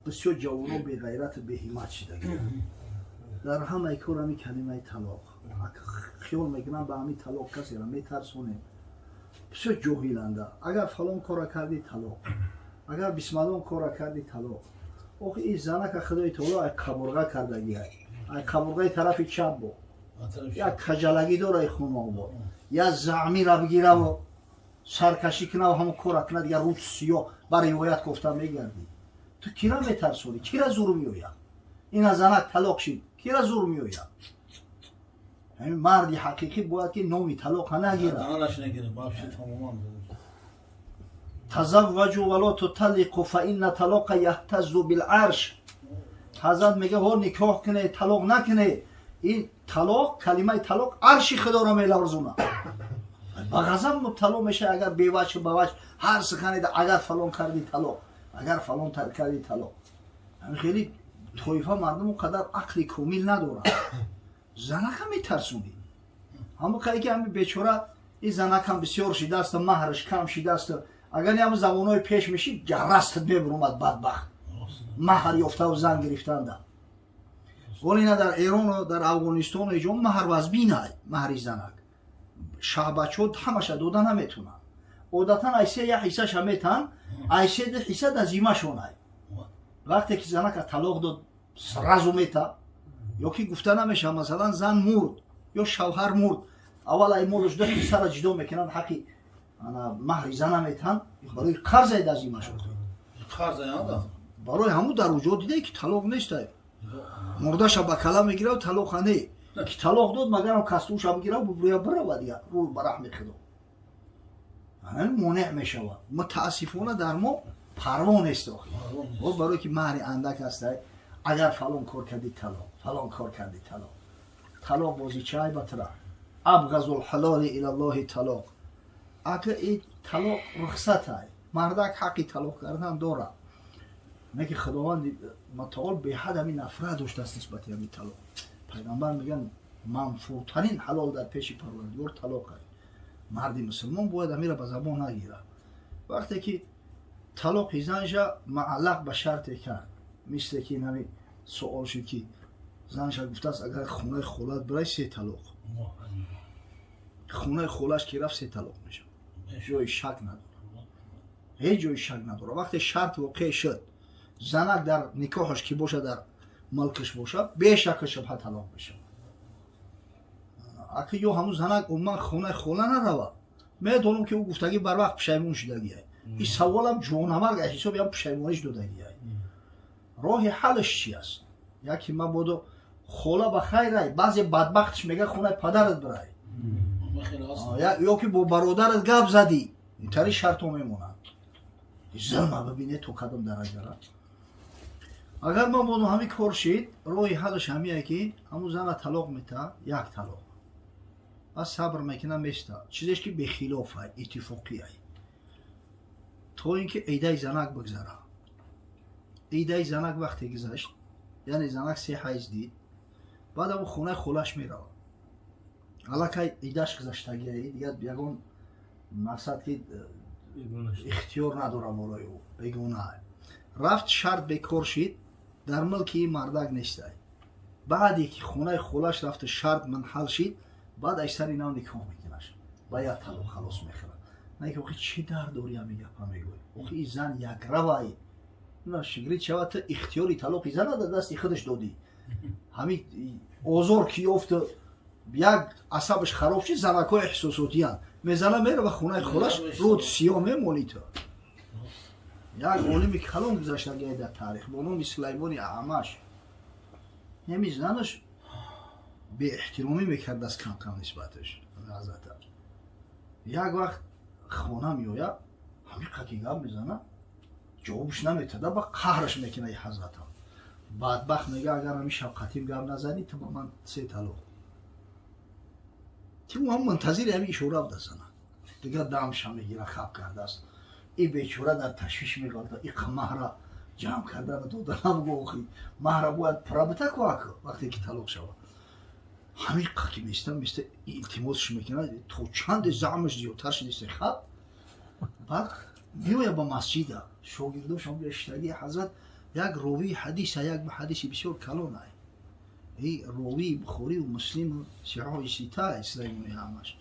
بسیار جوانان بی غیرت بی همت شده در همه کار همی کلمه طلاق خیال میکنن به همین طلاق کسی را میترسونه بسیار جاهلنده اگر فلان کار کردی طلاق اگر بسم الله کار کردی طلاق آخه این زنه که خدای تعالی کبرگه کردگی ای کبرگه طرف چپ بو یا کجلگی داره خونم بو یا زعمی را بگیره و سرکشی کنه و همون کار کنه دیگه روز سیاه برای روایت گفتم میگردی تو کی را میترسونی کی را زور میوید این از زنک طلاق شید کی را زور میوید همین مردی حقیقی باید که نومی طلاق نگیره تزوجوا ولا تطلقوا فإن طلاق يهتز بالعرش حضرت میگه ها نکاح کنه طلاق نکنه این طلاق کلمه طلاق عرش خدا را میلرزونه با غضب مبتلا میشه اگر بیوجه بوجه هر سخنی اگر فلان کردی طلاق اگر فلان کردی طلاق همین خیلی طایفه مردم قدر عقل کامل نداره زنک هم میترسونی همون که همین بیچاره این زنک هم بسیار شیده است مهرش کم شیده است اگر هم زمانهای پیش میشید جرست ببرومد بدبخت مهر یافته و زن گرفتنده ولی نه در ایران و در افغانستان اینجا مهر وزبی نه مهری زنک شعبچود همش دادن نمیتونن عادتا ایسه یک حصه شمیتن ایسه ده حصه در زیمه شونه وقتی که زنک طلاق داد رزو میتا یا که گفته نمیشه مثلا زن مرد یا شوهر مرد اول ای مردش ده حصه را جدا میکنن حقی مهر زن میتن برای قرض در زیمه شد برای همون در وجود دیده که طلاق نیست مردش با کلا میگیره و طلاق نه که طلاق داد مگر هم کستوش هم میگیره و بروی بره و دیگه روی برحم خدا همین مانع میشه متاسفانه در ما پروا نیست و برای که مهر اندک هست اگر فلان کار کردی طلاق فلان کار کردی طلاق بازی چه بطره ابغض الحلال الی الله طلاق اگر این طلاق رخصت های مردک حقی طلاق کردن داره میگه خداوند متعال به حد همین نفرت داشته است نسبت همین طلاق پیغمبر میگن منفورترین حلال در پیش پروردگار طلاق است مردی مسلمان باید امیر به زبان نگیره وقتی که طلاق زنش معلق به شرط کرد مثل که همین سوال شد که زنش گفته است اگر خونه خولت برای 3 طلاق خونه خولش که رفت 3 طلاق میشه جای شک نداره هیچ جای شک نداره وقتی شرط واقع شد زنک در نکاحش که باشه در ملکش باشه به شک شبه طلاق میشه اگه یو همون زنک عموما خونه خوله نروه میدونم که او گفتگی بر وقت پشیمون شدگیه این سوالم جوانمرگ حساب هم پشیمونیش دادگیه راه حلش چی است یکی من بودو خوله بخیره بعضی بدبختش میگه خونه پدرت برای یا که با برادرت گپ زدی اینطوری شرط ها میمونن ظلم ببینه تو کدام درجه را اگر ما بودو همین کار شید راه حلش همیه که همون زن طلاق میته یک طلاق از صبر میکنه میسته چیزش که به خلاف اتفاقی ای تا اینکه ایده زنک بگذره ایده زنک وقتی گذشت یعنی زنک 3 حیض دید بعد او خونه خولش میره علاقه ایدهش گذشتگی دیگه یکون مقصد که اختیار نداره برای او بگونه رفت شرط بکار شد در ملکی مردک نیسته بعدی که خونه خولش رفت شرط منحل شد بعد ای سری نو نکاح میکنش باید طلاق خلاص میخوره نه که چی در دوری هم میگه میگوی این زن یک روی نه شگری چه وقت اختیاری طلاق زن در دست خودش دادی همین آزار که یافت یک عصبش خراب شد زنکای احساساتی هم میزنه میره و خونه خودش رود سیاه میمونی تو یک عالمی کلام گذاشتگی در تاریخ با نام سلیمان اعمش نمی زنش به احترامی میکرد از کم کم نسبتش حضرت یک وقت خونه میوید همین قکی گم میزنه جوابش نمیتده با قهرش میکنه حضرت بدبخت میگه اگر همین شفقتیم گم نزنی تو با من 3 طلاق تو هم منتظر همین اشاره بوده زنه دیگه دمش هم میگیره خب کرده است این بیچاره در تشویش میگرده این مهر جمع کرده و دادنم گوخی مهر باید پرابطه که وقتی که طلاق شود همین قکی میستم مثل التماسش میکنه تو چند زعمش زیادتر شدیسته خب بعد میوید با مسجد شاگرداش هم گشتگی حضرت یک راوی حدیث یک حدیث بسیار کلان است. این راوی بخاری و مسلم و صحیح سیتا اسلامی همش.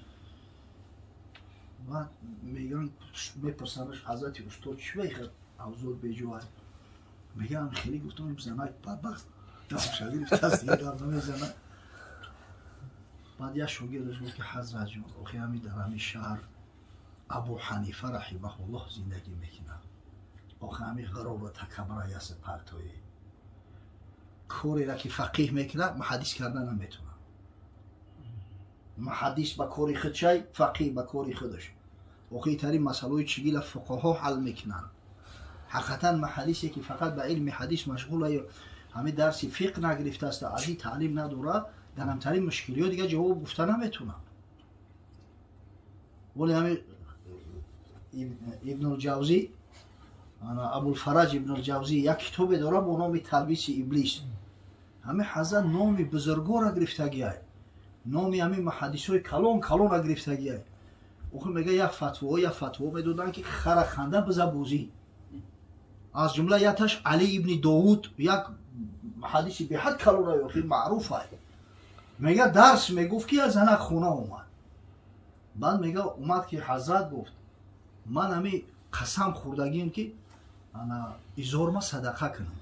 بعد میگن میپرسنش حضرت استاد چی بخیر حضور بجوار میگن خیلی گفتم زنک بدبخت شاگرد دست دیگه دارم میزنه. بعد یا شاگردش گفت که حضرت جون آخه همین در همین شهر ابو حنیفه رحمه الله زندگی میکنه. آخه همین غرور و تکبر یاس پرتوی کاری را که فقیه میکنه محدث کردن نمیتونه. محدث با کاری خودش فقیه با کاری خودش. آخه تری مسائل چگیل فقها حل میکنن. حقیقتا محدثی که فقط به علم حدیث مشغوله همین درس فقه نگرفته است از این تعلیم نداره در همترین مشکلیات دیگه جواب گفته نمیتونه. ولی همین ابن الجوزی ابو الفرج ابن الجوزی یک کتاب داره با نام تلبیس ابلیس. همین حضرت نامی بزرگا را گرفتگی است. نامی همین محدثای کلان را گرفتگی است. او میگه یک فتوا میدادن که خر خنده بزا بوزی. از جمله یکش علی ابن داوود یک محدثی به حد کلان خیلی معروف است. میگه درس میگفت که از زنک خونه اومد. بعد میگه اومد که حضرت گفت من همین قسم خوردگیم که انا ایزور ما صدقه کنم.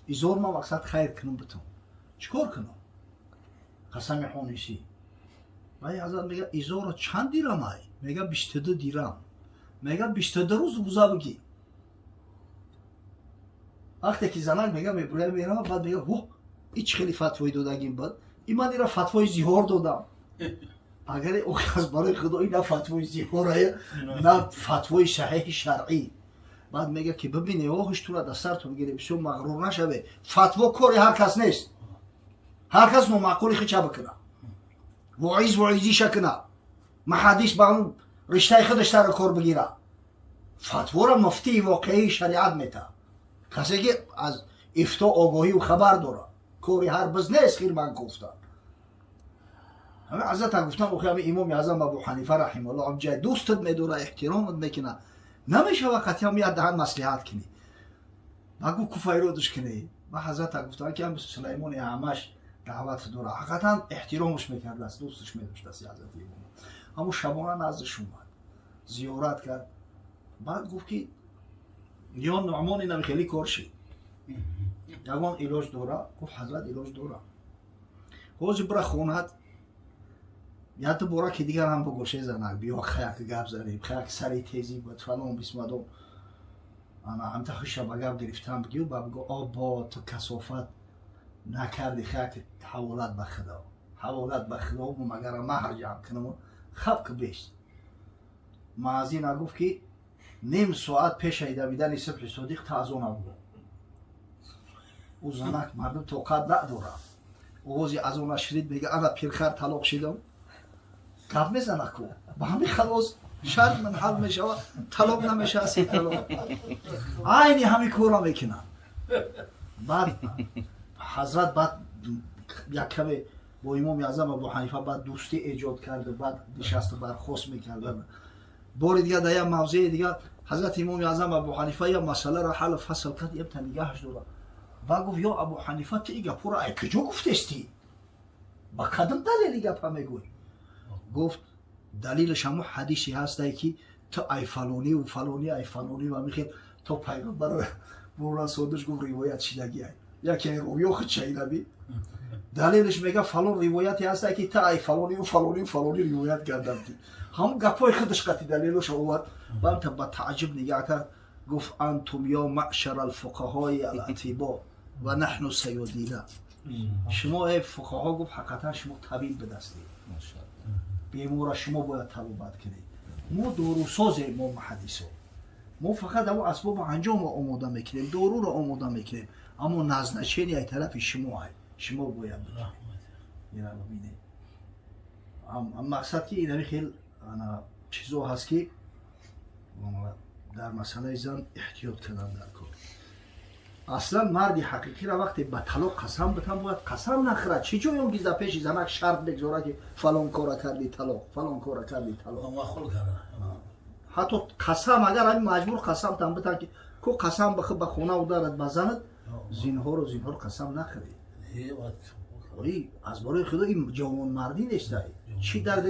ایزور ما مقصد خیر کنم بتون. چیکار کنم؟ قسم حونیسی. بعد حضرت میگه ایزور چند دیرم ای؟ میگه 22 دیرم. میگه 22 روز روزه بگی. وقتی که زنک میگه میبره بعد میگه واه هیچ خیلی فتوای دادگیم بود. من ایرا فتوای زیهار دادم. اگر او از برای خدا این فتوای زیهاره نه فتوای صحیح شرعی. بعد میگه که ببینی اوهش تو را دسترتون گیره بسیار مغرور نشوه. فتوا کاری هر کس نیست. هر کس معقولی خیچه بکنه. وعیزی کنه. محدث با اون رشته خودش تر کار بگیره. فتوا را مفتی واقعی شریعت میته. کسی که از افتا آگاهی و خبر داره. کاری هر بز نیست خیر من گفتم. همه حضرت گفتم اوخی همه امام اعظم ابو حنیفه رحمه الله هم جای دوستت میداره احترامت میکنه. نمیشه وقتی هم یاد دهن مصلحت کنی. بگو کفای رو دش کنی. و حضرت گفتم که هم سلیمان همش دعوت داره. حقیقتا احترامش میکرد است دوستش میداشت است حضرت امام. اما شبانه نزدش اومد. زیارت کرد. بعد گفت که یا نعمان اینم خیلی کارشی. یگان علاج داره. گفت حضرت علاج داره. خوش برا خونت یا تو برا که دیگر هم بگوشه زنک بیا خیلی گپ زنیم خیلی سری تیزی بود فلان بیسمدم انا هم تا خوش با گپ گرفتم بگیو با بگو آبا تو کسافت نکردی خیلی حوالت به خدا و مگر مهر جمع کنم خب که بیست معزی نگفت که نیم ساعت پیش ایدویدن صبح صدیق تازه نبود او زنک مردم توقعت نداره اوزی از اون شرید میگه انا پیرخر طلاق شدم گپ میزنه کو با همین خلاص شرط من حل میشه و طلاق نمیشه اصلا طلاق عینی همین کورا میکنن. بعد حضرت بعد یک کمی با امام اعظم ابو حنیفه بعد دوستی ایجاد کرد بعد نشست برخاست میکردن. بار دیگه در یک موضوع دیگه حضرت امام اعظم ابو حنیفه یا مسئله را حل فصل کرد یه نگاهش داره. بعد گفت یا ابو حنیفه تو این گپ را کجا گفتستی؟ با کدام دلیل گپ میگوی؟ گفت دلیلش هم حدیثی هست که تو ای فلانی و فلانی ای فلانی و میخواد تو پیغمبر برون سودش گفت روایت شدگی ای یکی رویا خود شایدبی دلیلش میگه فلان روایتی هست که تو ای فلانی و فلانی و فلانی روایت کردم هم گپای خودش قطعی دلیلش آورد بعد تا با تعجب نگاه کرد گفت انتم یا معشر الفقهای الاطباء و نحن سیادینا شما ای فقها گفت حقیقتا شما طبیب به دستید بیمورا شما باید طبابت کنید ما داروسازیم ما محدثا ما فقط اما اسباب انجام آماده میکنیم دارو رو آماده میکنیم اما نزنچین یک طرف شما باید بکنید این رو ببینید مقصد که این خیلی چیزا هست که در مسئله زن احتیاط کردن در کار اصلا مردی حقیقی را وقتی به طلاق قسم بتن باید قسم نخورد چه جای اون گیزه پیش زنک شرط بگذاره که فلان کارا کردی طلاق فلان کارا کردی طلاق ما خود کنه حتی قسم اگر همین مجبور قسم تن بتن که کو قسم بخ به خونه و دارد بزند زینهار و زینهار قسم نخورید. ولی از برای خدا این جوان مردی نیست. چی درد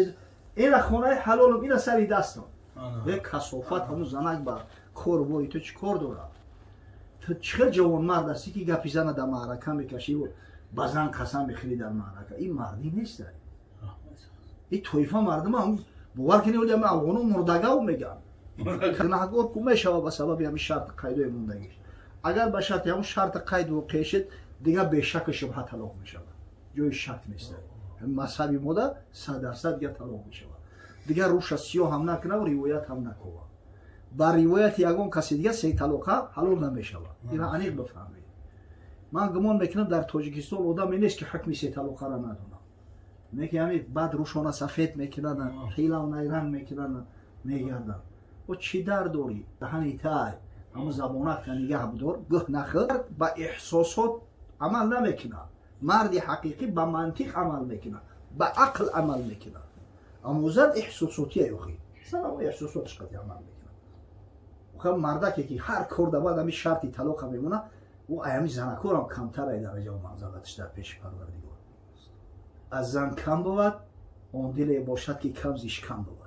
این خونه حلال و این سری دستم به کسافت همون زنک با کار بایی تو چی کار داره؟ تو چه جوان مرد هستی که گپی زنه در معرکه میکشی و بزن قسم بخوری در معرکه؟ این مردی نیست. این طایفه مردم هم باور کنی ولی همه افغانو مردگاو میگن گناهگار کو میشوه به سبب همین شرط قید موندگیش. اگر به شرط همون شرط قید واقع شد دیگه به شک شبهه طلاق میشود، جای شک نیست. مذهبی ماده 100% دیگه طلاق میشود، دیگه روش سیاه هم نکنه و روایت هم نکنه. با روایت یگان کسی دیگه سه طلاقه حلال نمیشود. اینا عمیق بفهمید. من گمان میکنم در تاجیکستان آدمی نیست که حکم سه طلاقه را ندونه. میگه بعد روشونه سفید میکنن، حیله و نیرنگ میکنن، میگردن. و چی در دوری؟ دهنی تای همون زبانه که نگه بدار گه نخور با احساسات عمل نمیکنه. مردی حقیقی با منطق عمل میکنه، با عقل عمل میکنه. اما زن احساساتی ایوخی سلام احساساتش قطعی عمل میکنه. و مرده که هر کرده بعد همی شرطی طلاق میمونه و ایمی زنکور هم کمتر ای درجه و منزلتش در پیش پروردگار. از زن کم بود، اون دل باشد که کم زیش کم بود.